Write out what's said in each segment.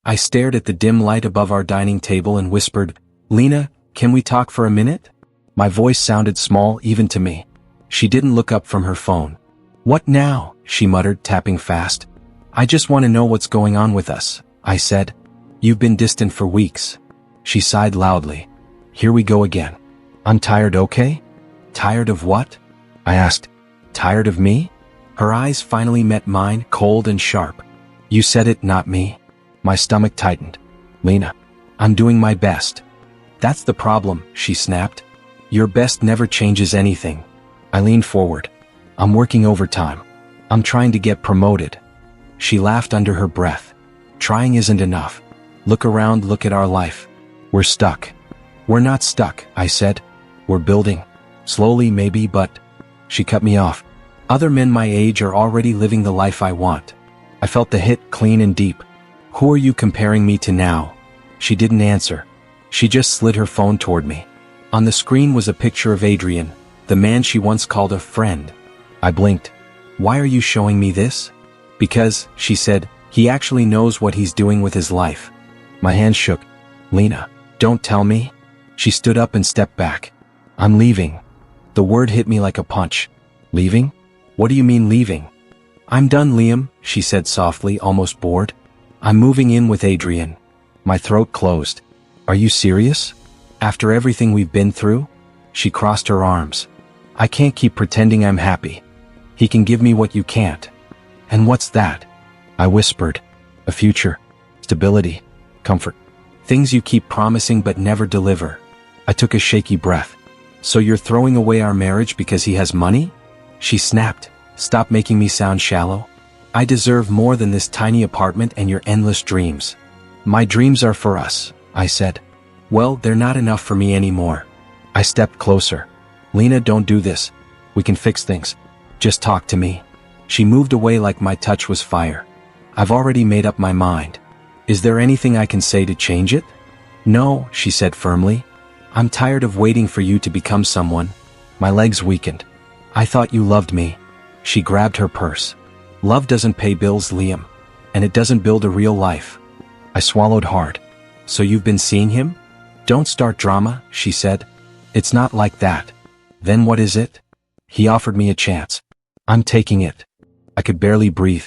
I stared at the dim light above our dining table and whispered, "Lena, can we talk for a minute?" My voice sounded small even to me. She didn't look up from her phone. "What now?" she muttered, tapping fast. "I just want to know what's going on with us," I said. "You've been distant for weeks." She sighed loudly. "Here we go again. I'm tired, okay?" "Tired of what?" I asked. "Tired of me?" Her eyes finally met mine, cold and sharp. "You said it, not me." My stomach tightened. "Lena, I'm doing my best." "That's the problem," she snapped. "Your best never changes anything." I leaned forward. "I'm working overtime. I'm trying to get promoted." She laughed under her breath. "Trying isn't enough. Look around, look at our life. We're stuck." "We're not stuck," I said. "We're building. Slowly maybe, but—" She cut me off. "Other men my age are already living the life I want." I felt the hit clean and deep. "Who are you comparing me to now?" She didn't answer. She just slid her phone toward me. On the screen was a picture of Adrian, the man she once called a friend. I blinked. "Why are you showing me this?" "Because," she said, "he actually knows what he's doing with his life." My hand shook. "Lena, don't tell me." She stood up and stepped back. "I'm leaving." The word hit me like a punch. "Leaving? What do you mean leaving?" "I'm done, Liam," she said softly, almost bored. "I'm moving in with Adrian." My throat closed. "Are you serious? After everything we've been through?" She crossed her arms. "I can't keep pretending I'm happy. He can give me what you can't." "And what's that?" I whispered. "A future. Stability. Comfort. Things you keep promising but never deliver." I took a shaky breath. "So you're throwing away our marriage because he has money?" She snapped. "Stop making me sound shallow. I deserve more than this tiny apartment and your endless dreams." "My dreams are for us," I said. "Well, they're not enough for me anymore." I stepped closer. "Lena, don't do this. We can fix things. Just talk to me." She moved away like my touch was fire. "I've already made up my mind. Is there anything I can say to change it?" "No," she said firmly. "I'm tired of waiting for you to become someone." My legs weakened. "I thought you loved me." She grabbed her purse. "Love doesn't pay bills, Liam. And it doesn't build a real life." I swallowed hard. "So you've been seeing him?" "Don't start drama," she said. "It's not like that." "Then what is it?" "He offered me a chance. I'm taking it." I could barely breathe.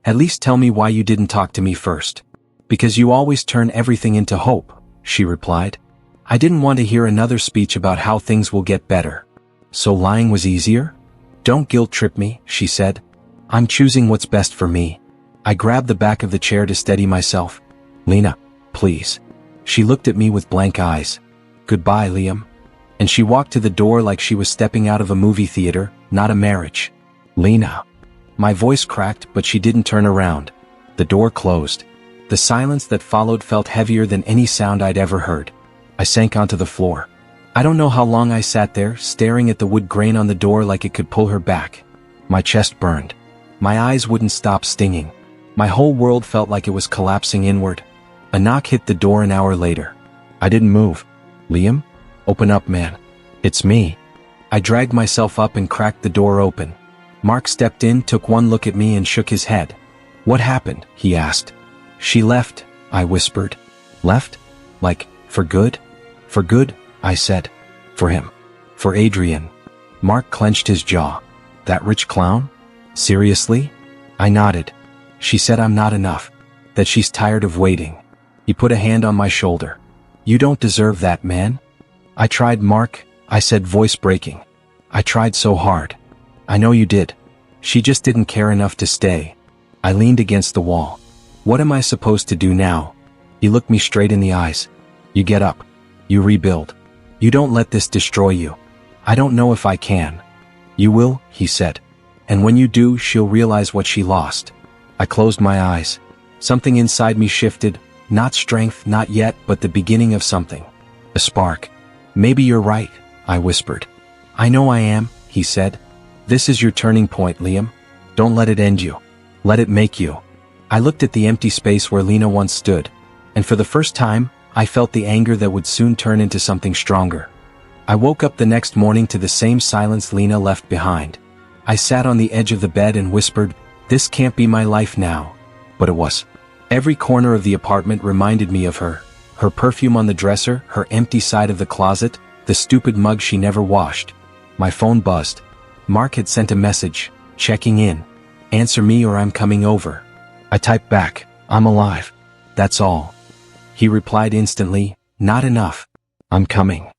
"At least tell me why you didn't talk to me first." "Because you always turn everything into hope," she replied. I didn't want to hear another speech about how things will get better. "So lying was easier?" "Don't guilt-trip me," she said. "I'm choosing what's best for me." I grabbed the back of the chair to steady myself. "Lena, please." She looked at me with blank eyes. "Goodbye, Liam." And she walked to the door like she was stepping out of a movie theater, not a marriage. "Lena." My voice cracked, but she didn't turn around. The door closed. The silence that followed felt heavier than any sound I'd ever heard. I sank onto the floor. I don't know how long I sat there, staring at the wood grain on the door like it could pull her back. My chest burned. My eyes wouldn't stop stinging. My whole world felt like it was collapsing inward. A knock hit the door an hour later. I didn't move. "Liam? Open up, man. It's me." I dragged myself up and cracked the door open. Mark stepped in, took one look at me and shook his head. "What happened?" he asked. "She left," I whispered. "Left? Like, for good?" "For good," I said. "For him. For Adrian." Mark clenched his jaw. "That rich clown? Seriously?" I nodded. "She said I'm not enough. That she's tired of waiting." He put a hand on my shoulder. "You don't deserve that, man." "I tried, Mark," I said, voice breaking. "I tried so hard." "I know you did. She just didn't care enough to stay." I leaned against the wall. "What am I supposed to do now?" He looked me straight in the eyes. "You get up. You rebuild. You don't let this destroy you." "I don't know if I can." "You will," he said. "And when you do, she'll realize what she lost." I closed my eyes. Something inside me shifted. Not strength, not yet, but the beginning of something. A spark. "Maybe you're right," I whispered. "I know I am," he said. "This is your turning point, Liam. Don't let it end you. Let it make you." I looked at the empty space where Lena once stood, and for the first time, I felt the anger that would soon turn into something stronger. I woke up the next morning to the same silence Lena left behind. I sat on the edge of the bed and whispered, "This can't be my life now." But it was. Every corner of the apartment reminded me of her. Her perfume on the dresser, her empty side of the closet, the stupid mug she never washed. My phone buzzed. Mark had sent a message, checking in. Answer me or I'm coming over. I typed back, I'm alive. That's all. He replied instantly, not enough. I'm coming.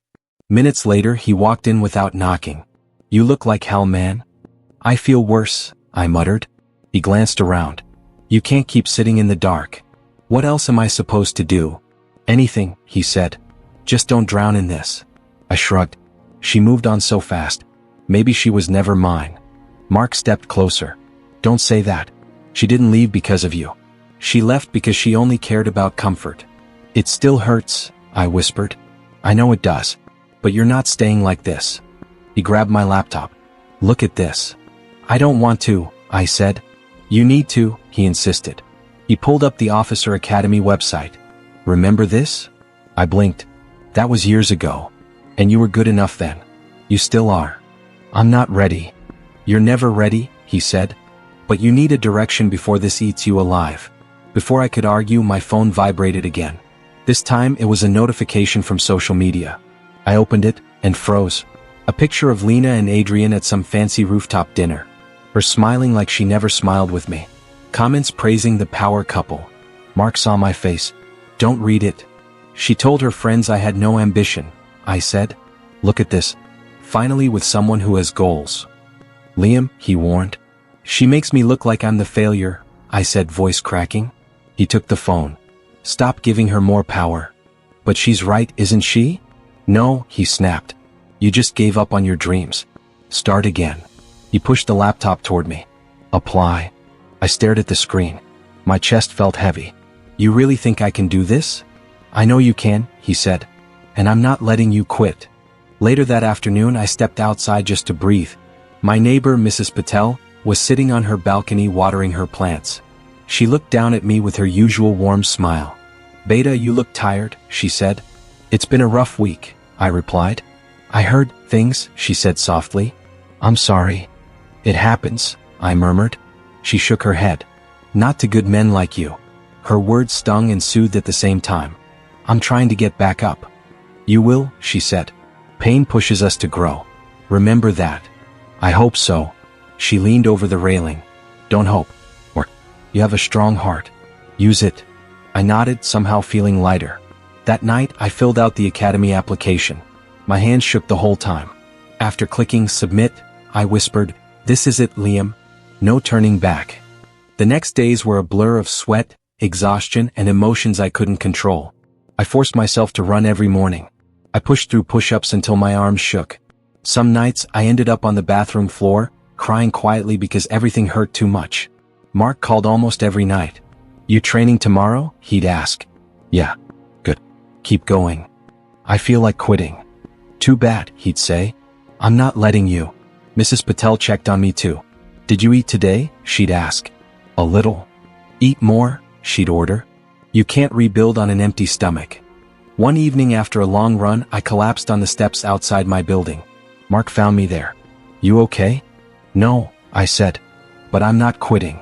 Minutes later he walked in without knocking. You look like hell, man. I feel worse, I muttered. He glanced around. You can't keep sitting in the dark. What else am I supposed to do? Anything, he said. Just don't drown in this. I shrugged. She moved on so fast. Maybe she was never mine. Mark stepped closer. Don't say that. She didn't leave because of you. She left because she only cared about comfort. It still hurts, I whispered. I know it does. But you're not staying like this. He grabbed my laptop. Look at this. I don't want to, I said. You need to, he insisted. He pulled up the Officer Academy website. Remember this? I blinked. That was years ago. And you were good enough then. You still are. I'm not ready. You're never ready, he said. But you need a direction before this eats you alive. Before I could argue, my phone vibrated again. This time it was a notification from social media. I opened it and froze. A picture of Lena and Adrian at some fancy rooftop dinner. Her smiling like she never smiled with me. Comments praising the power couple. Mark saw my face. Don't read it. She told her friends I had no ambition, I said. Look at this. Finally with someone who has goals. Liam, he warned. She makes me look like I'm the failure, I said, voice cracking. He took the phone. Stop giving her more power. But she's right, isn't she? No, he snapped. You just gave up on your dreams. Start again. He pushed the laptop toward me. Apply. I stared at the screen. My chest felt heavy. You really think I can do this? I know you can, he said. And I'm not letting you quit. Later that afternoon I stepped outside just to breathe. My neighbor, Mrs. Patel, was sitting on her balcony watering her plants. She looked down at me with her usual warm smile. Beta, you look tired, she said. It's been a rough week, I replied. I heard things, she said softly. I'm sorry. It happens, I murmured. She shook her head. Not to good men like you. Her words stung and soothed at the same time. I'm trying to get back up. You will, she said. Pain pushes us to grow. Remember that. I hope so. She leaned over the railing. Don't hope. Or, you have a strong heart. Use it. I nodded, somehow feeling lighter. That night, I filled out the academy application. My hands shook the whole time. After clicking submit, I whispered, this is it, Liam. No turning back. The next days were a blur of sweat, exhaustion, and emotions I couldn't control. I forced myself to run every morning. I pushed through push-ups until my arms shook. Some nights, I ended up on the bathroom floor, crying quietly because everything hurt too much. Mark called almost every night. You training tomorrow? He'd ask. Yeah. Good. Keep going. I feel like quitting. Too bad, he'd say. I'm not letting you. Mrs. Patel checked on me too. Did you eat today? She'd ask. A little. Eat more, she'd order. You can't rebuild on an empty stomach. One evening after a long run, I collapsed on the steps outside my building. Mark found me there. You okay? No, I said. But I'm not quitting.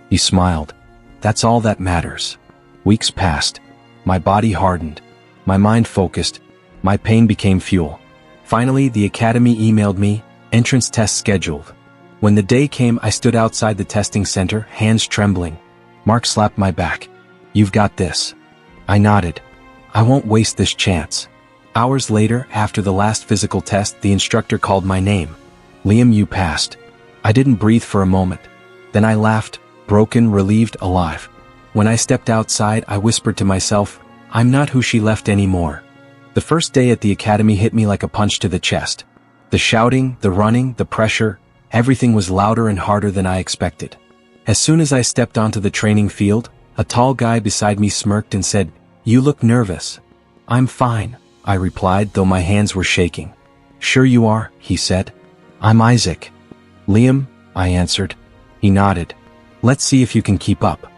He smiled. That's all that matters. Weeks passed. My body hardened. My mind focused. My pain became fuel. Finally, the academy emailed me, entrance test scheduled. When the day came, I stood outside the testing center, hands trembling. Mark slapped my back. You've got this. I nodded. I won't waste this chance. Hours later, after the last physical test, the instructor called my name. Liam, you passed. I didn't breathe for a moment. Then I laughed, broken, relieved, alive. When I stepped outside, I whispered to myself, I'm not who she left anymore. The first day at the academy hit me like a punch to the chest. The shouting, the running, the pressure, everything was louder and harder than I expected. As soon as I stepped onto the training field, a tall guy beside me smirked and said, You look nervous. I'm fine, I replied, though my hands were shaking. Sure you are, he said. I'm Isaac. Liam, I answered. He nodded. Let's see if you can keep up.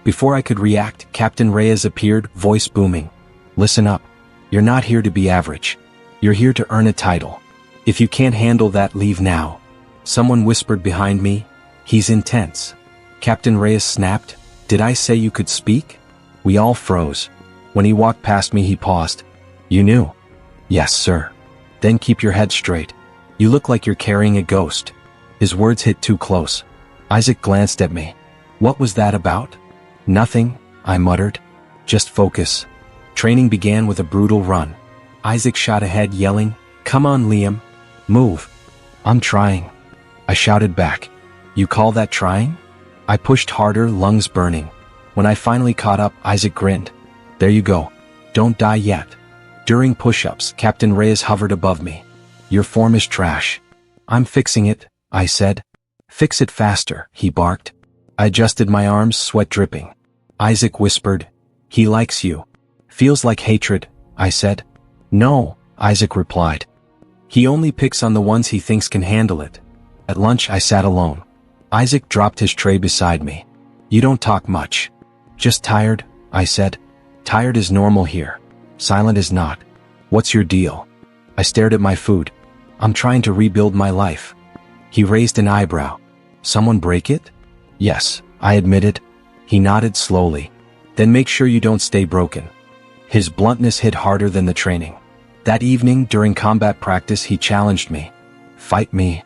Before I could react, Captain Reyes appeared, voice booming. Listen up. You're not here to be average. You're here to earn a title. If you can't handle that, leave now. Someone whispered behind me. He's intense. Captain Reyes snapped. Did I say you could speak? We all froze. When he walked past me, he paused. You knew? Yes, sir. Then keep your head straight. You look like you're carrying a ghost. His words hit too close. Isaac glanced at me. What was that about? Nothing, I muttered. Just focus. Training began with a brutal run. Isaac shot ahead, yelling, "Come on, Liam. Move." "I'm trying," I shouted back. "You call that trying?" I pushed harder, lungs burning. When I finally caught up, Isaac grinned. "There you go. Don't die yet." During push-ups, Captain Reyes hovered above me. "Your form is trash." "I'm fixing it," I said. "Fix it faster," he barked. I adjusted my arms, sweat dripping. Isaac whispered, "He likes you." "Feels like hatred," I said. "No," Isaac replied. "He only picks on the ones he thinks can handle it." At lunch, I sat alone. Isaac dropped his tray beside me. "You don't talk much." "Just tired," I said. "Tired is normal here. Silent is not. What's your deal?" I stared at my food. "I'm trying to rebuild my life." He raised an eyebrow. "Someone break it?" "Yes," I admitted. He nodded slowly. "Then make sure you don't stay broken." His bluntness hit harder than the training. That evening, during combat practice, he challenged me. "Fight me."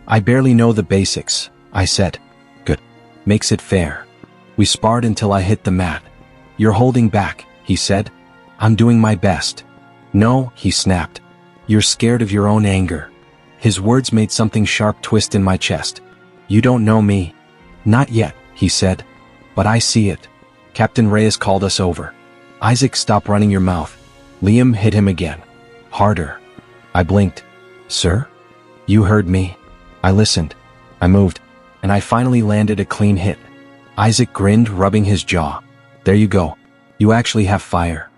"I barely know the basics," I said. "Good. Makes it fair." We sparred until I hit the mat. "You're holding back," he said. "I'm doing my best." "No," he snapped. "You're scared of your own anger." His words made something sharp twist in my chest. "You don't know me." "Not yet," he said. "But I see it." Captain Reyes called us over. "Isaac, stop running your mouth." Liam hit him again. "Harder." I blinked. "Sir?" "You heard me." I listened. I moved. And I finally landed a clean hit. Isaac grinned, rubbing his jaw. "There you go. You actually have fire."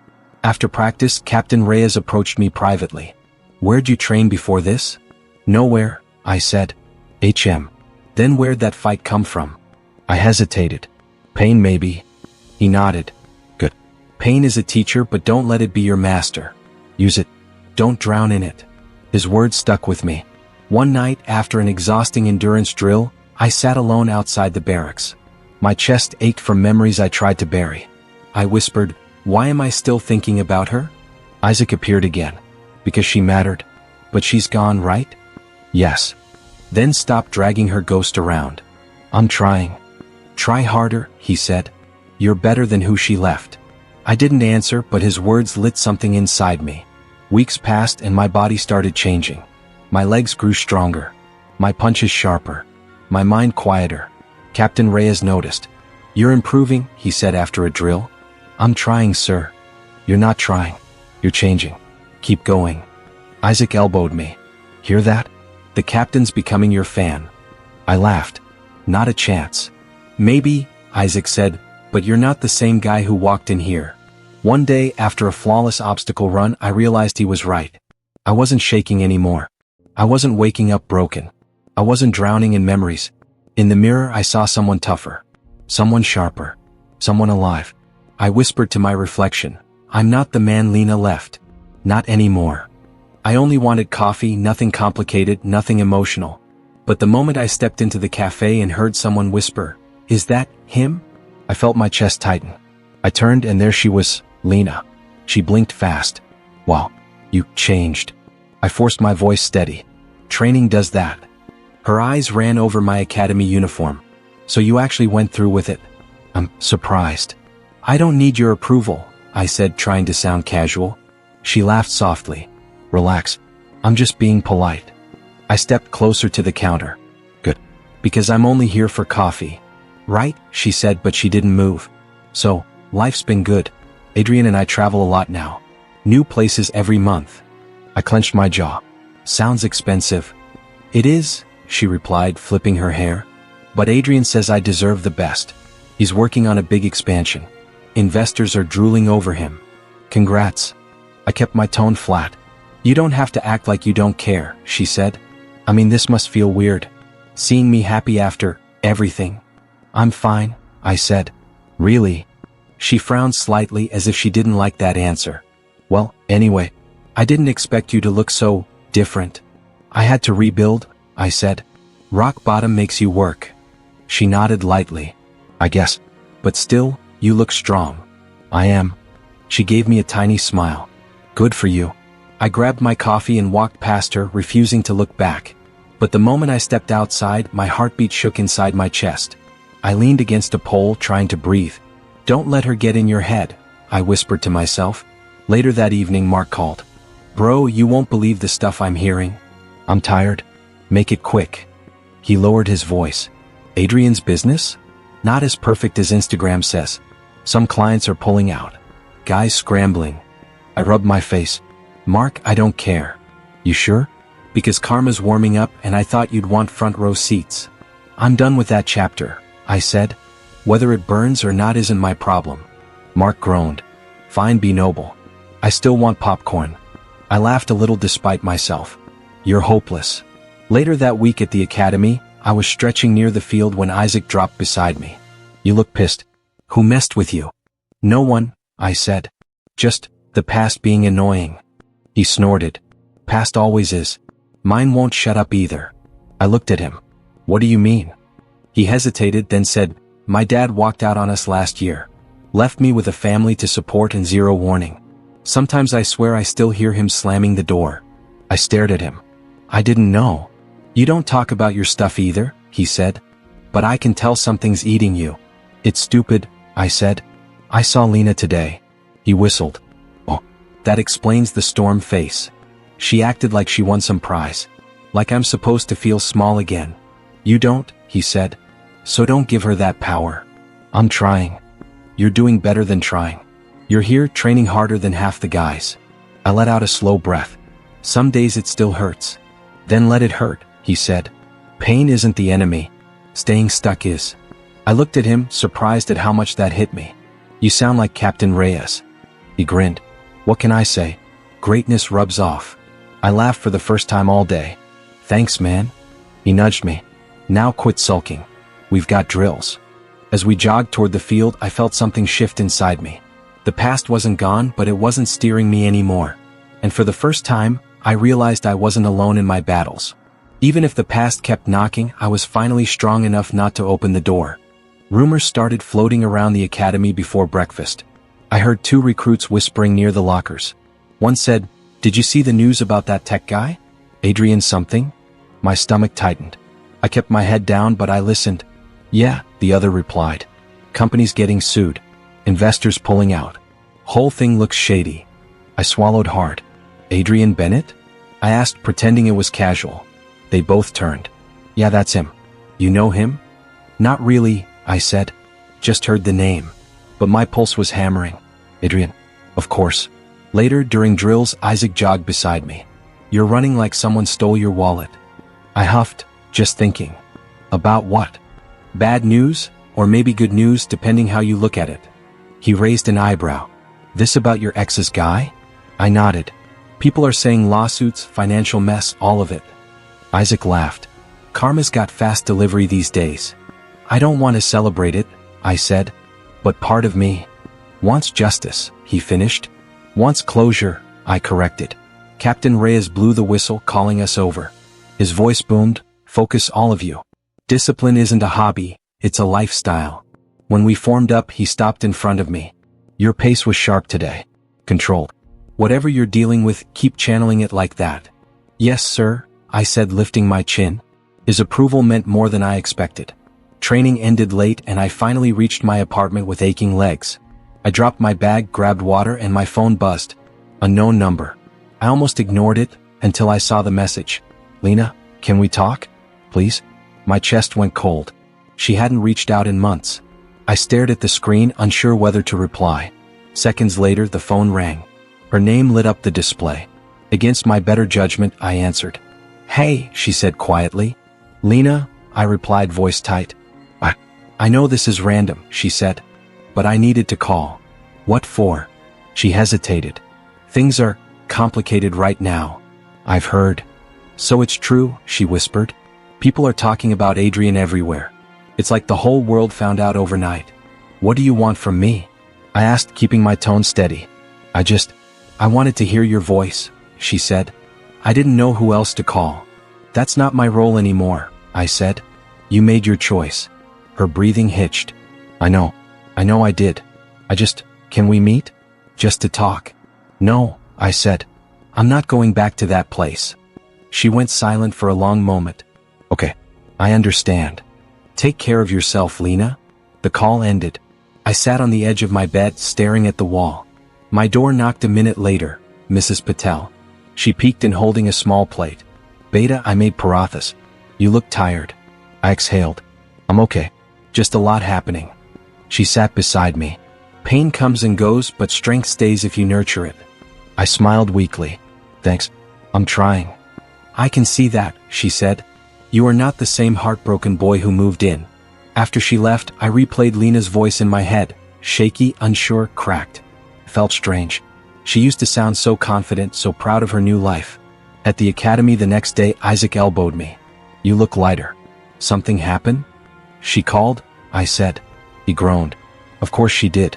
After practice, Captain Reyes approached me privately. "Where'd you train before this?" "Nowhere," I said. "HM. Then where'd that fight come from?" I hesitated. "Pain, maybe." He nodded. "Good. Pain is a teacher, but don't let it be your master. Use it. Don't drown in it." His words stuck with me. One night, after an exhausting endurance drill, I sat alone outside the barracks. My chest ached from memories I tried to bury. I whispered, "Why am I still thinking about her?" Isaac appeared again. "Because she mattered. But she's gone, right?" "Yes." "Then stop dragging her ghost around." "I'm trying." "Try harder," he said. "You're better than who she left." I didn't answer, but his words lit something inside me. Weeks passed and my body started changing. My legs grew stronger. My punches sharper. My mind quieter. Captain Reyes noticed. "You're improving," he said after a drill. "I'm trying, sir." "You're not trying. You're changing. Keep going." Isaac elbowed me. "Hear that? The captain's becoming your fan." I laughed. "Not a chance." "Maybe," Isaac said, "but you're not the same guy who walked in here." One day, after a flawless obstacle run, I realized he was right. I wasn't shaking anymore. I wasn't waking up broken. I wasn't drowning in memories. In the mirror, I saw someone tougher. Someone sharper. Someone alive. I whispered to my reflection, "I'm not the man Lena left. Not anymore." I only wanted coffee, nothing complicated, nothing emotional. But the moment I stepped into the cafe and heard someone whisper, "Is that him?" I felt my chest tighten. I turned and there she was, Lena. She blinked fast. "Wow, you changed." I forced my voice steady. "Training does that." Her eyes ran over my academy uniform. "So you actually went through with it?" "I'm surprised." "I don't need your approval," I said, trying to sound casual. She laughed softly. "Relax. I'm just being polite." I stepped closer to the counter. "Good. Because I'm only here for coffee." "Right," she said, but she didn't move. "So, life's been good. Adrian and I travel a lot now. New places every month." I clenched my jaw. "Sounds expensive." "It is," she replied, flipping her hair. "But Adrian says I deserve the best. He's working on a big expansion. Investors are drooling over him." "Congrats." I kept my tone flat. "You don't have to act like you don't care," she said. "I mean, this must feel weird. Seeing me happy after everything." "I'm fine," I said. "Really?" She frowned slightly as if she didn't like that answer. "Well, anyway, I didn't expect you to look so different." "I had to rebuild," I said. "Rock bottom makes you work." She nodded lightly. "I guess. But still, you look strong." I am. She gave me a tiny smile. Good for you. I grabbed my coffee and walked past her, refusing to look back. But the moment I stepped outside, my heartbeat shook inside my chest. I leaned against a pole, trying to breathe. Don't let her get in your head, I whispered to myself. Later that evening, Mark called. Bro, you won't believe the stuff I'm hearing. I'm tired. Make it quick. He lowered his voice. Adrian's business? Not as perfect as Instagram says. Some clients are pulling out. Guys scrambling. I rubbed my face. Mark, I don't care. You sure? Because karma's warming up and I thought you'd want front row seats. I'm done with that chapter, I said. Whether it burns or not isn't my problem. Mark groaned. Fine, be noble. I still want popcorn. I laughed a little despite myself. You're hopeless. Later that week at the academy, I was stretching near the field when Isaac dropped beside me. You look pissed. Who messed with you? No one, I said. Just the past being annoying. He snorted. Past always is. Mine won't shut up either. I looked at him. What do you mean? He hesitated, then said, My dad walked out on us last year. Left me with a family to support and zero warning. Sometimes I swear I still hear him slamming the door. I stared at him. I didn't know. You don't talk about your stuff either, he said. But I can tell something's eating you. It's stupid, I said. I saw Lena today. He whistled. Oh, that explains the storm face. She acted like she won some prize. Like I'm supposed to feel small again. You don't, he said. So don't give her that power. I'm trying. You're doing better than trying. You're here training harder than half the guys. I let out a slow breath. Some days it still hurts. Then let it hurt, he said. Pain isn't the enemy. Staying stuck is. I looked at him, surprised at how much that hit me. You sound like Captain Reyes. He grinned. What can I say? Greatness rubs off. I laughed for the first time all day. Thanks, man. He nudged me. Now quit sulking. We've got drills. As we jogged toward the field, I felt something shift inside me. The past wasn't gone, but it wasn't steering me anymore. And for the first time, I realized I wasn't alone in my battles. Even if the past kept knocking, I was finally strong enough not to open the door. Rumors started floating around the academy before breakfast. I heard 2 recruits whispering near the lockers. One said, Did you see the news about that tech guy? Adrian something? My stomach tightened. I kept my head down, but I listened. Yeah, the other replied. Companies getting sued. Investors pulling out. Whole thing looks shady. I swallowed hard. Adrian Bennett? I asked, pretending it was casual. They both turned. Yeah, that's him. You know him? Not really, I said. Just heard the name. But my pulse was hammering. Adrian. Of course. Later, during drills, Isaac jogged beside me. You're running like someone stole your wallet. I huffed, just thinking. About what? Bad news, or maybe good news depending how you look at it. He raised an eyebrow. This about your ex's guy? I nodded. People are saying lawsuits, financial mess, all of it. Isaac laughed. Karma's got fast delivery these days. I don't want to celebrate it, I said. But part of me wants justice, he finished. Wants closure, I corrected. Captain Reyes blew the whistle, calling us over. His voice boomed, Focus all of you. Discipline isn't a hobby, it's a lifestyle. When we formed up, he stopped in front of me. Your pace was sharp today. Controlled. Whatever you're dealing with, keep channeling it like that. Yes, sir, I said, lifting my chin. His approval meant more than I expected. Training ended late and I finally reached my apartment with aching legs. I dropped my bag, grabbed water, and my phone buzzed. Unknown number. I almost ignored it until I saw the message. Lena, can we talk? Please? My chest went cold. She hadn't reached out in months. I stared at the screen, unsure whether to reply. Seconds later, the phone rang. Her name lit up the display. Against my better judgment, I answered. Hey, she said quietly. Lena, I replied, voice tight. I know this is random, she said. But I needed to call. What for? She hesitated. Things are complicated right now. I've heard. So it's true, she whispered. People are talking about Adrian everywhere. It's like the whole world found out overnight. What do you want from me? I asked, keeping my tone steady. I wanted to hear your voice, she said. I didn't know who else to call. That's not my role anymore, I said. You made your choice. Her breathing hitched. I know I did. I just Can we meet? Just to talk. No, I said. I'm not going back to that place. She went silent for a long moment. Okay, I understand. Take care of yourself, Lena. The call ended. I sat on the edge of my bed, staring at the wall. My door knocked a minute later. Mrs. Patel. She peeked in, holding a small plate. Beta, I made parathas. You look tired. I exhaled. I'm okay. Just a lot happening. She sat beside me. Pain comes and goes, but strength stays if you nurture it. I smiled weakly. Thanks. I'm trying. I can see that, she said. You are not the same heartbroken boy who moved in. After she left, I replayed Lena's voice in my head. Shaky, unsure, cracked. Felt strange. She used to sound so confident, so proud of her new life. At the academy the next day, Isaac elbowed me. You look lighter. Something happened? She called, I said. He groaned. Of course she did.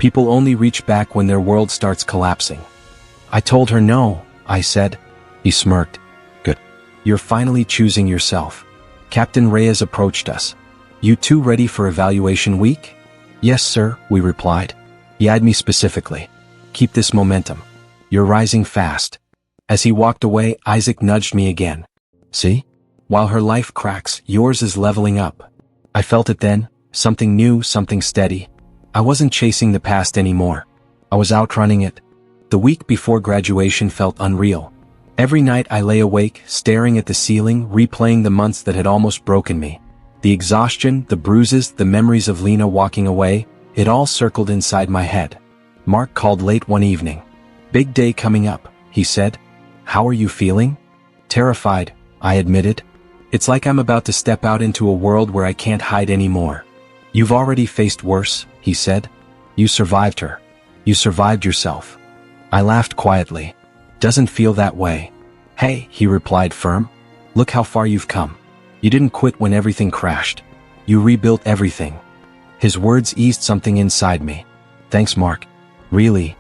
People only reach back when their world starts collapsing. I told her no, I said. He smirked. Good. You're finally choosing yourself. Captain Reyes approached us. You two ready for evaluation week? Yes, sir, we replied. He eyed me specifically. Keep this momentum. You're rising fast. As he walked away, Isaac nudged me again. See? While her life cracks, yours is leveling up. I felt it then, something new, something steady. I wasn't chasing the past anymore. I was outrunning it. The week before graduation felt unreal. Every night I lay awake, staring at the ceiling, replaying the months that had almost broken me. The exhaustion, the bruises, the memories of Lena walking away, it all circled inside my head. Mark called late one evening. Big day coming up, he said. How are you feeling? Terrified, I admitted. It's like I'm about to step out into a world where I can't hide anymore. You've already faced worse, he said. You survived her. You survived yourself. I laughed quietly. Doesn't feel that way. Hey, he replied firm. Look how far you've come. You didn't quit when everything crashed. You rebuilt everything. His words eased something inside me. Thanks, Mark. Really?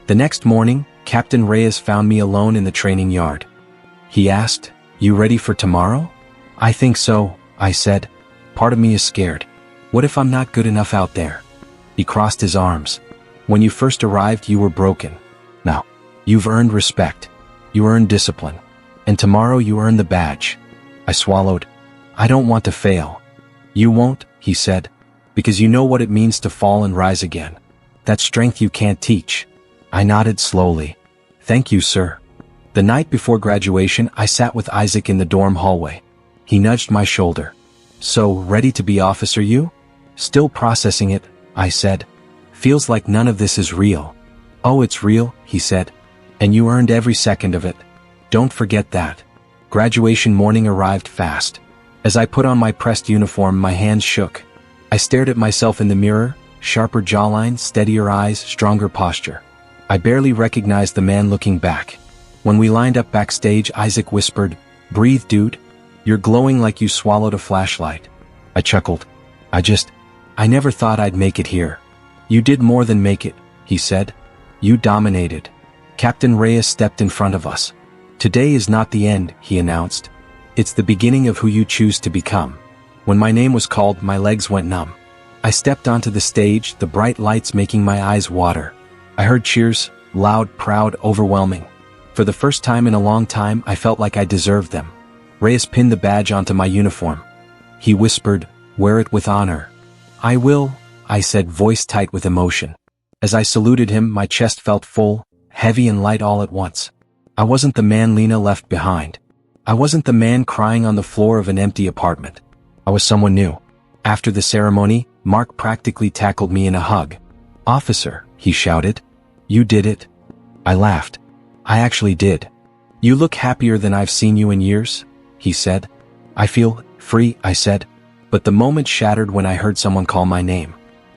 The next morning, Captain Reyes found me alone in the training yard. He asked, You ready for tomorrow? I think so, I said. Part of me is scared. What if I'm not good enough out there? He crossed his arms. When you first arrived, you were broken. Now, you've earned respect. You earned discipline. And tomorrow you earn the badge. I swallowed. I don't want to fail. You won't, he said, because you know what it means to fall and rise again. That strength you can't teach. I nodded slowly. Thank you, sir. The night before graduation, I sat with Isaac in the dorm hallway. He nudged my shoulder. So, ready to be officer you? Still processing it, I said. Feels like none of this is real. Oh, it's real, he said. And you earned every second of it. Don't forget that. Graduation morning arrived fast. As I put on my pressed uniform, my hands shook. I stared at myself in the mirror, sharper jawline, steadier eyes, stronger posture. I barely recognized the man looking back. When we lined up backstage, Isaac whispered, Breathe, dude. You're glowing like you swallowed a flashlight. I chuckled. I never thought I'd make it here. You did more than make it, he said. You dominated. Captain Reyes stepped in front of us. Today is not the end, he announced. It's the beginning of who you choose to become. When my name was called, my legs went numb. I stepped onto the stage, the bright lights making my eyes water. I heard cheers, loud, proud, overwhelming. For the first time in a long time, I felt like I deserved them. Reyes pinned the badge onto my uniform. He whispered, Wear it with honor. I will, I said, voice tight with emotion. As I saluted him, my chest felt full, heavy and light all at once. I wasn't the man Lena left behind. I wasn't the man crying on the floor of an empty apartment. I was someone new. After the ceremony, Mark practically tackled me in a hug. Officer, he shouted. You did it. I laughed. I actually did. You look happier than I've seen you in years, he said. I feel free, I said. But the moment shattered when I heard someone call my name.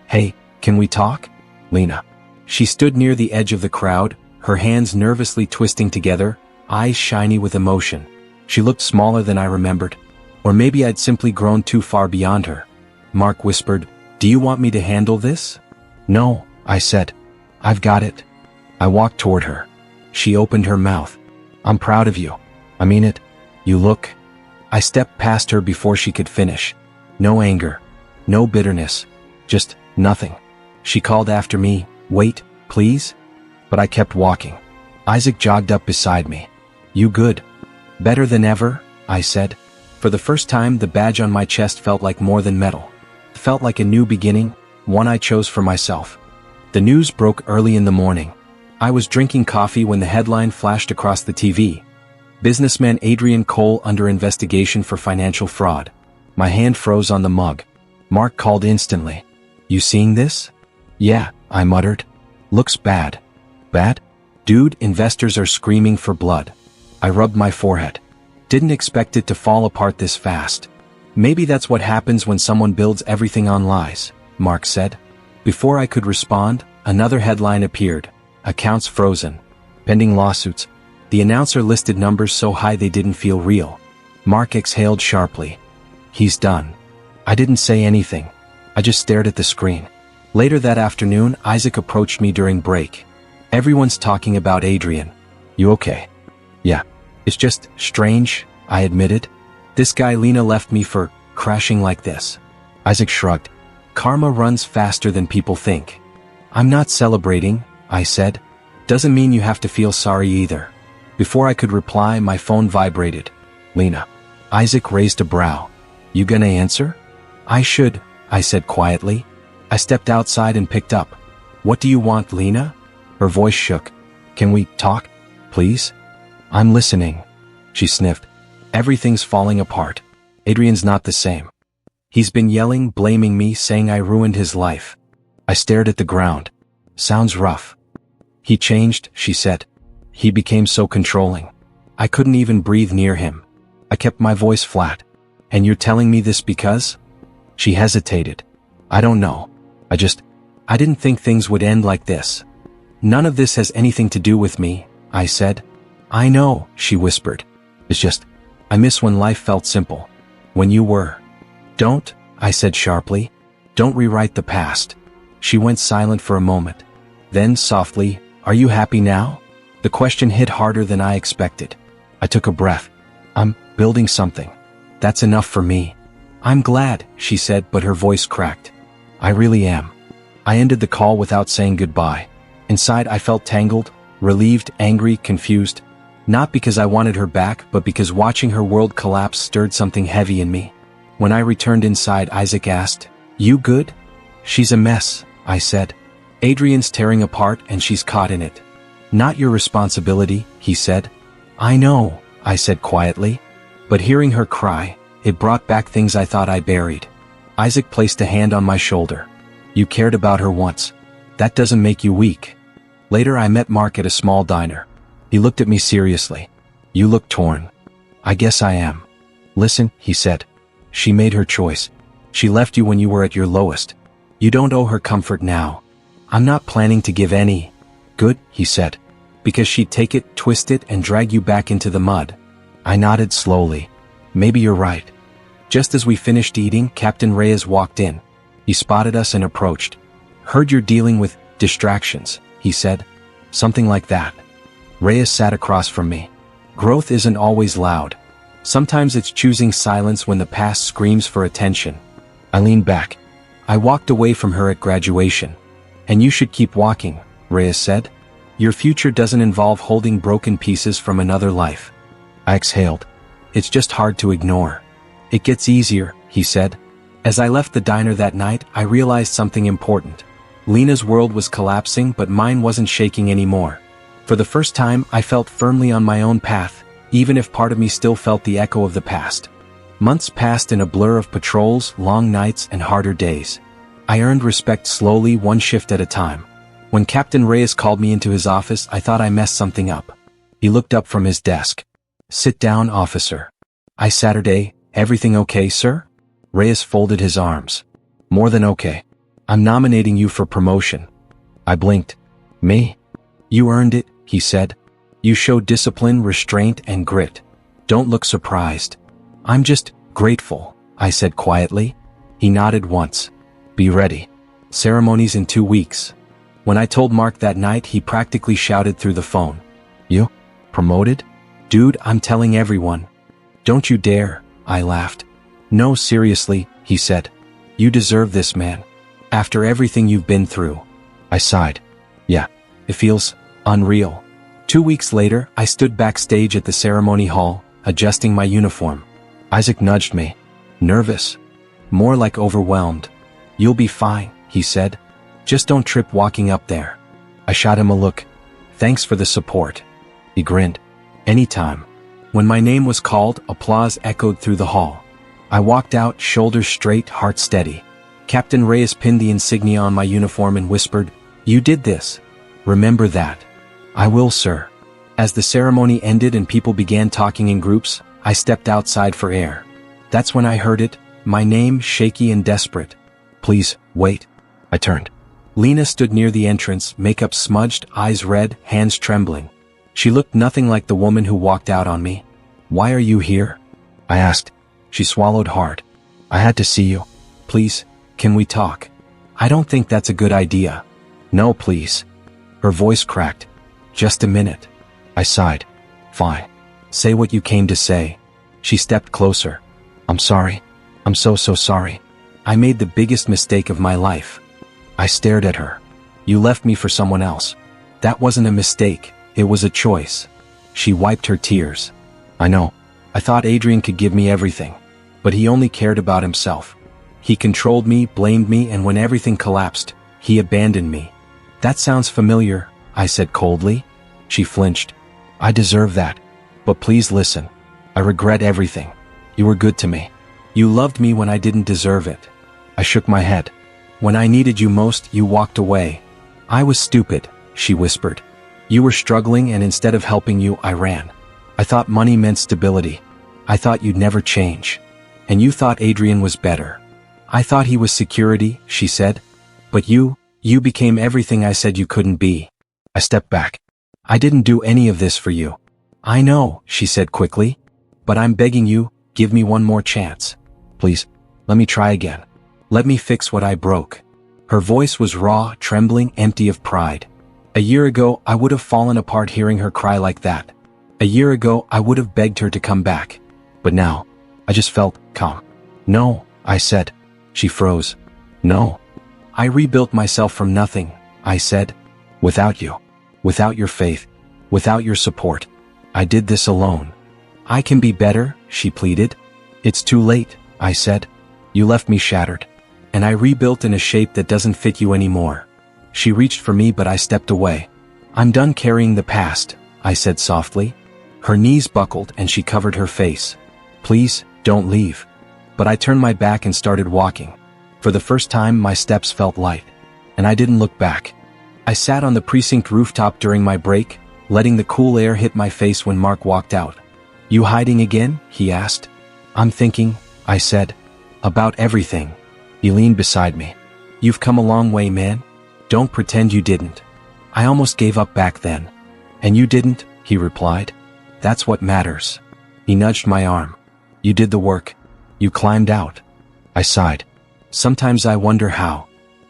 Hey, can we talk? Lena. She stood near the edge of the crowd, her hands nervously twisting together, eyes shiny with emotion. She looked smaller than I remembered. Or maybe I'd simply grown too far beyond her. Mark whispered, Do you want me to handle this? No, I said. I've got it. I walked toward her. She opened her mouth. I'm proud of you. I mean it. You look. I stepped past her before she could finish. No anger. No bitterness. Just nothing. She called after me, Wait, please? But I kept walking. Isaac jogged up beside me. You good? Better than ever, I said. For the first time, the badge on my chest felt like more than metal. It felt like a new beginning, one I chose for myself. The news broke early in the morning. I was drinking coffee when the headline flashed across the TV. Businessman Adrian Cole under investigation for financial fraud. My hand froze on the mug. Mark called instantly. You seeing this? Yeah, I muttered. Looks bad. Bad? Dude, investors are screaming for blood. I rubbed my forehead. Didn't expect it to fall apart this fast. Maybe that's what happens when someone builds everything on lies, Mark said. Before I could respond, another headline appeared. Accounts frozen. Pending lawsuits. The announcer listed numbers so high they didn't feel real. Mark exhaled sharply. He's done. I didn't say anything. I just stared at the screen. Later that afternoon, Isaac approached me during break. Everyone's talking about Adrian. You okay? Yeah. It's just strange, I admitted. This guy Lena left me for crashing like this. Isaac shrugged. Karma runs faster than people think. I'm not celebrating, I said. Doesn't mean you have to feel sorry either. Before I could reply, my phone vibrated. Lena. Isaac raised a brow. You gonna answer? I should, I said quietly. I stepped outside and picked up. What do you want, Lena? Her voice shook. Can we talk, please? I'm listening. She sniffed. Everything's falling apart. Adrian's not the same. He's been yelling, blaming me, saying I ruined his life. I stared at the ground. Sounds rough. He changed, she said. He became so controlling. I couldn't even breathe near him. I kept my voice flat. And you're telling me this because? She hesitated. I don't know. I didn't think things would end like this. None of this has anything to do with me, I said. I know, she whispered. It's just, I miss when life felt simple. When you were. Don't, I said sharply. Don't rewrite the past. She went silent for a moment. Then, softly, are you happy now? The question hit harder than I expected. I took a breath. I'm building something. That's enough for me. I'm glad, she said, but her voice cracked. I really am. I ended the call without saying goodbye. Inside I felt tangled, relieved, angry, confused. Not because I wanted her back, but because watching her world collapse stirred something heavy in me. When I returned inside, Isaac asked, You good? She's a mess, I said. Adrian's tearing apart and she's caught in it. Not your responsibility, he said. I know, I said quietly. But hearing her cry, it brought back things I thought I buried. Isaac placed a hand on my shoulder. You cared about her once. That doesn't make you weak. Later I met Mark at a small diner. He looked at me seriously. You look torn. I guess I am. Listen, he said. She made her choice. She left you when you were at your lowest. You don't owe her comfort now. I'm not planning to give any. Good, he said. Because she'd take it, twist it, and drag you back into the mud. I nodded slowly. Maybe you're right. Just as we finished eating, Captain Reyes walked in. He spotted us and approached. Heard you're dealing with distractions, he said. Something like that. Reyes sat across from me. Growth isn't always loud. Sometimes it's choosing silence when the past screams for attention. I leaned back. I walked away from her at graduation. And you should keep walking, Reyes said. Your future doesn't involve holding broken pieces from another life. I exhaled. It's just hard to ignore. It gets easier, he said. As I left the diner that night, I realized something important. Lena's world was collapsing, but mine wasn't shaking anymore. For the first time, I felt firmly on my own path, even if part of me still felt the echo of the past. Months passed in a blur of patrols, long nights, and harder days. I earned respect slowly, one shift at a time. When Captain Reyes called me into his office, I thought I messed something up. He looked up from his desk. Sit down, officer. Saturday, everything okay, sir? Reyes folded his arms. More than okay. I'm nominating you for promotion. I blinked. Me? You earned it, he said. You showed discipline, restraint, and grit. Don't look surprised. I'm just grateful, I said quietly. He nodded once. Be ready. Ceremony's in 2 weeks. When I told Mark that night, he practically shouted through the phone. You? Promoted? Dude, I'm telling everyone. Don't you dare, I laughed. No, seriously, he said. You deserve this, man. After everything you've been through. I sighed. It feels unreal. 2 weeks later, I stood backstage at the ceremony hall, adjusting my uniform. Isaac nudged me. Nervous. More like overwhelmed. You'll be fine, he said. Just don't trip walking up there. I shot him a look. Thanks for the support. He grinned. Anytime. When my name was called, applause echoed through the hall. I walked out, shoulders straight, heart steady. Captain Reyes pinned the insignia on my uniform and whispered, "You did this. Remember that." "I will, sir." As the ceremony ended and people began talking in groups, I stepped outside for air. That's when I heard it, my name shaky and desperate. "Please, wait." I turned. Lena stood near the entrance, makeup smudged, eyes red, hands trembling. She looked nothing like the woman who walked out on me. "Why are you here?" I asked. She swallowed hard. "I had to see you. Please, can we talk?" "I don't think that's a good idea." "No, please." Her voice cracked. "Just a minute." I sighed. "Fine. Say what you came to say." She stepped closer. "I'm sorry. I'm so sorry. I made the biggest mistake of my life." I stared at her. "You left me for someone else." "That wasn't a mistake, it was a choice." She wiped her tears. "I know. I thought Adrian could give me everything. But he only cared about himself. He controlled me, blamed me, and when everything collapsed, he abandoned me." "That sounds familiar," I said coldly. She flinched. "I deserve that. But please listen. I regret everything. You were good to me. You loved me when I didn't deserve it." I shook my head. "When I needed you most, you walked away." "I was stupid," she whispered. "You were struggling and instead of helping you, I ran. I thought money meant stability. I thought you'd never change. And you thought Adrian was better." "I thought he was security," she said. "But you became everything I said you couldn't be." I stepped back. "I didn't do any of this for you." "I know," she said quickly. "But I'm begging you, give me one more chance. Please, let me try again. Let me fix what I broke." Her voice was raw, trembling, empty of pride. A year ago, I would have fallen apart hearing her cry like that. A year ago, I would have begged her to come back. But now, I just felt calm. "No," I said. She froze. "No. I rebuilt myself from nothing," I said. "Without you. Without your faith. Without your support. I did this alone." "I can be better," she pleaded. "It's too late," I said. "You left me shattered. And I rebuilt in a shape that doesn't fit you anymore." She reached for me but I stepped away. "I'm done carrying the past," I said softly. Her knees buckled and she covered her face. "Please, don't leave." But I turned my back and started walking. For the first time my steps felt light. And I didn't look back. I sat on the precinct rooftop during my break, letting the cool air hit my face when Mark walked out. "You hiding again?" he asked. "I'm thinking," I said. "About everything." He leaned beside me. "You've come a long way, man. Don't pretend you didn't." I almost gave up back then. "And you didn't," he replied. "That's what matters." He nudged my arm. "You did the work. You climbed out." I sighed. "Sometimes I wonder how."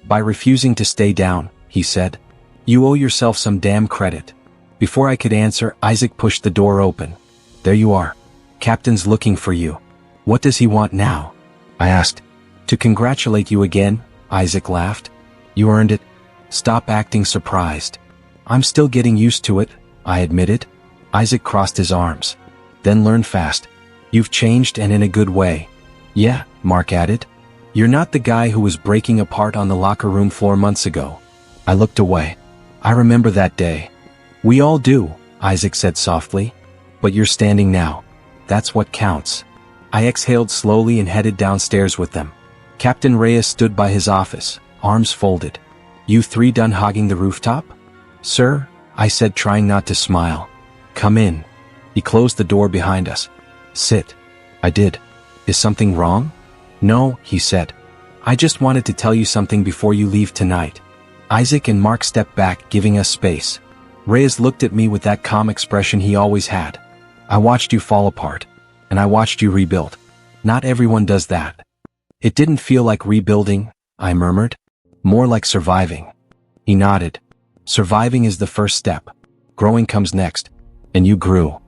"By refusing to stay down," he said. "You owe yourself some damn credit." Before I could answer, Isaac pushed the door open. "There you are. Captain's looking for you." "What does he want now?" I asked. "To congratulate you again," Isaac laughed. "You earned it. Stop acting surprised." "I'm still getting used to it," I admitted. Isaac crossed his arms. "Then learn fast. You've changed and in a good way." "Yeah," Mark added. "You're not the guy who was breaking apart on the locker room floor months ago." I looked away. "I remember that day." "We all do," Isaac said softly. "But you're standing now. That's what counts." I exhaled slowly and headed downstairs with them. Captain Reyes stood by his office, arms folded. "You three done hogging the rooftop?" "Sir," I said, trying not to smile. "Come in." He closed the door behind us. "Sit." I did. "Is something wrong?" "No," he said. "I just wanted to tell you something before you leave tonight." Isaac and Mark stepped back, giving us space. Reyes looked at me with that calm expression he always had. "I watched you fall apart. And I watched you rebuild. Not everyone does that." "It didn't feel like rebuilding," I murmured. "More like surviving." He nodded. "Surviving is the first step. Growing comes next. And you grew."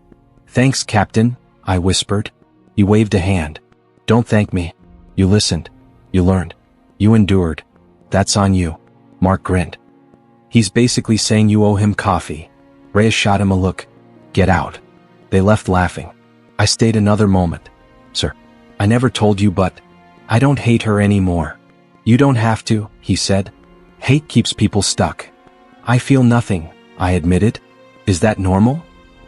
"Thanks, Captain," I whispered. He waved a hand. "Don't thank me. You listened. You learned. You endured. That's on you." Mark grinned. He's basically saying you owe him coffee. Reyes shot him a look. Get out. They left laughing. I stayed another moment. Sir, I never told you, but I don't hate her anymore. You don't have to, he said. Hate keeps people stuck. I feel nothing, I admitted. Is that normal?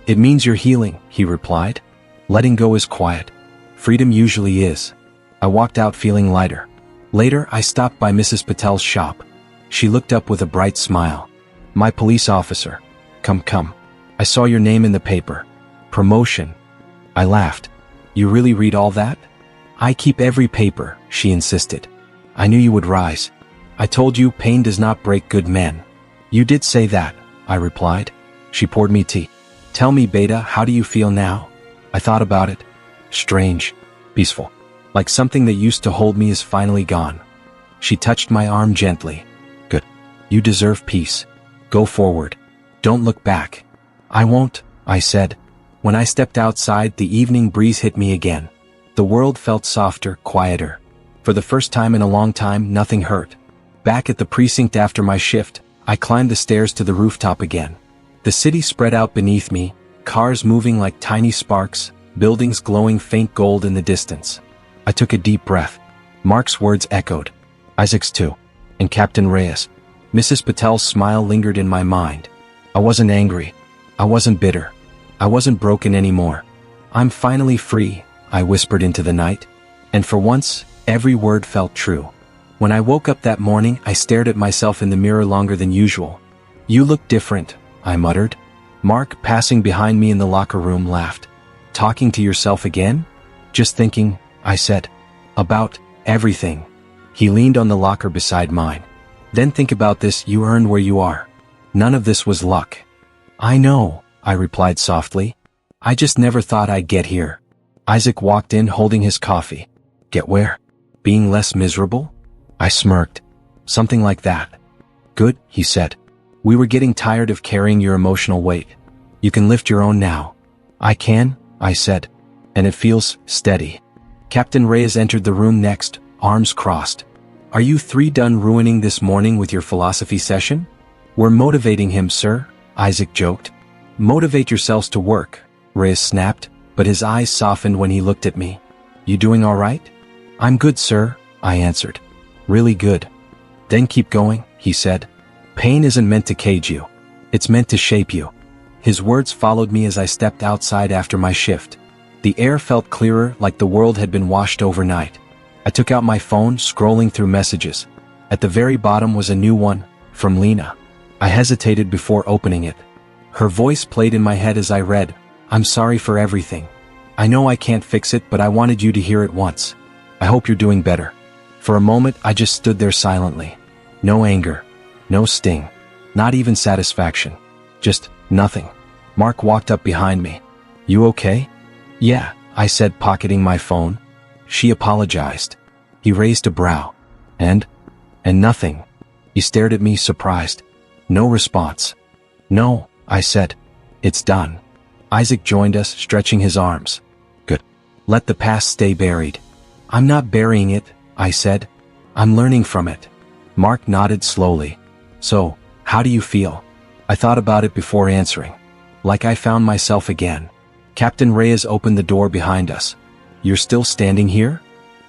It means you're healing, he replied. Letting go is quiet. Freedom usually is. I walked out feeling lighter. Later, I stopped by Mrs. Patel's shop. She looked up with a bright smile. My police officer. Come. I saw your name in the paper. Promotion. I laughed. You really read all that? I keep every paper, she insisted. I knew you would rise. I told you pain does not break good men. You did say that, I replied. She poured me tea. Tell me, Beta, how do you feel now? I thought about it. Strange. Peaceful. Like something that used to hold me is finally gone. She touched my arm gently. Good. You deserve peace. Go forward. Don't look back. I won't, I said. When I stepped outside, the evening breeze hit me again. The world felt softer, quieter. For the first time in a long time, nothing hurt. Back at the precinct after my shift, I climbed the stairs to the rooftop again. The city spread out beneath me, cars moving like tiny sparks, buildings glowing faint gold in the distance. I took a deep breath. Mark's words echoed. Isaac's too. And Captain Reyes. Mrs. Patel's smile lingered in my mind. I wasn't angry. I wasn't bitter. I wasn't broken anymore. I'm finally free, I whispered into the night. And for once, every word felt true. When I woke up that morning, I stared at myself in the mirror longer than usual. You look different, I muttered. Mark, passing behind me in the locker room, laughed. Talking to yourself again? Just thinking, I said. About everything. He leaned on the locker beside mine. Then think about this, you earned where you are. None of this was luck. I know, I replied softly. I just never thought I'd get here. Isaac walked in holding his coffee. Get where? Being less miserable? I smirked. Something like that. Good, he said. We were getting tired of carrying your emotional weight. You can lift your own now. I can, I said. And it feels steady. Captain Reyes entered the room next, arms crossed. Are you three done ruining this morning with your philosophy session? We're motivating him, sir, Isaac joked. Motivate yourselves to work, Reyes snapped, but his eyes softened when he looked at me. You doing all right? I'm good, sir, I answered. Really good. Then keep going, he said. Pain isn't meant to cage you. It's meant to shape you. His words followed me as I stepped outside after my shift. The air felt clearer, like the world had been washed overnight. I took out my phone, scrolling through messages. At the very bottom was a new one, from Lena. I hesitated before opening it. Her voice played in my head as I read, I'm sorry for everything. I know I can't fix it, but I wanted you to hear it once. I hope you're doing better. For a moment, I just stood there silently. No anger. No sting. Not even satisfaction. Just nothing. Mark walked up behind me. You okay? Yeah, I said, pocketing my phone. She apologized. He raised a brow. And nothing. He stared at me, surprised. No response. No, I said. It's done. Isaac joined us, stretching his arms. Good. Let the past stay buried. I'm not burying it, I said. I'm learning from it. Mark nodded slowly. So, how do you feel? I thought about it before answering. Like I found myself again. Captain Reyes opened the door behind us. You're still standing here?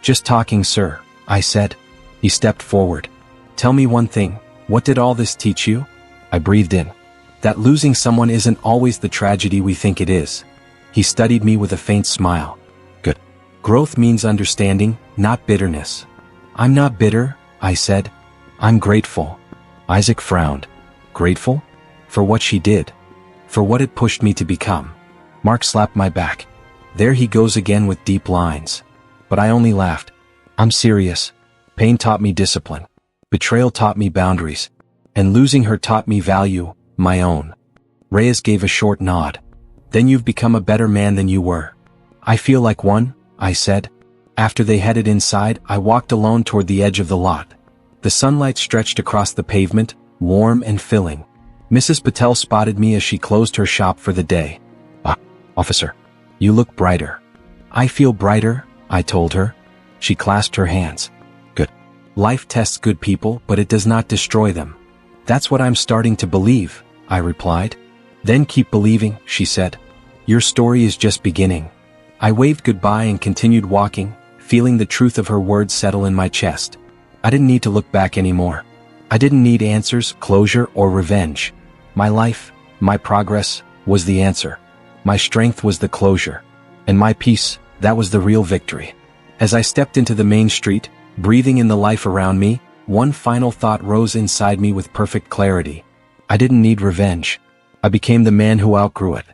Just talking, sir, I said. He stepped forward. Tell me one thing. What did all this teach you? I breathed in. That losing someone isn't always the tragedy we think it is. He studied me with a faint smile. Good. Growth means understanding, not bitterness. I'm not bitter, I said. I'm grateful. Isaac frowned. Grateful? For what she did. For what it pushed me to become. Mark slapped my back. There he goes again with deep lines. But I only laughed. I'm serious. Pain taught me discipline. Betrayal taught me boundaries. And losing her taught me value, my own. Reyes gave a short nod. Then you've become a better man than you were. I feel like one, I said. After they headed inside, I walked alone toward the edge of the lot. The sunlight stretched across the pavement, warm and filling. Mrs. Patel spotted me as she closed her shop for the day. Officer, you look brighter. I feel brighter, I told her. She clasped her hands. Good. Life tests good people, but it does not destroy them. That's what I'm starting to believe, I replied. Then keep believing, she said. Your story is just beginning. I waved goodbye and continued walking, feeling the truth of her words settle in my chest. I didn't need to look back anymore. I didn't need answers, closure, or revenge. My life, my progress, was the answer. My strength was the closure. And my peace, that was the real victory. As I stepped into the main street, breathing in the life around me, one final thought rose inside me with perfect clarity. I didn't need revenge. I became the man who outgrew it.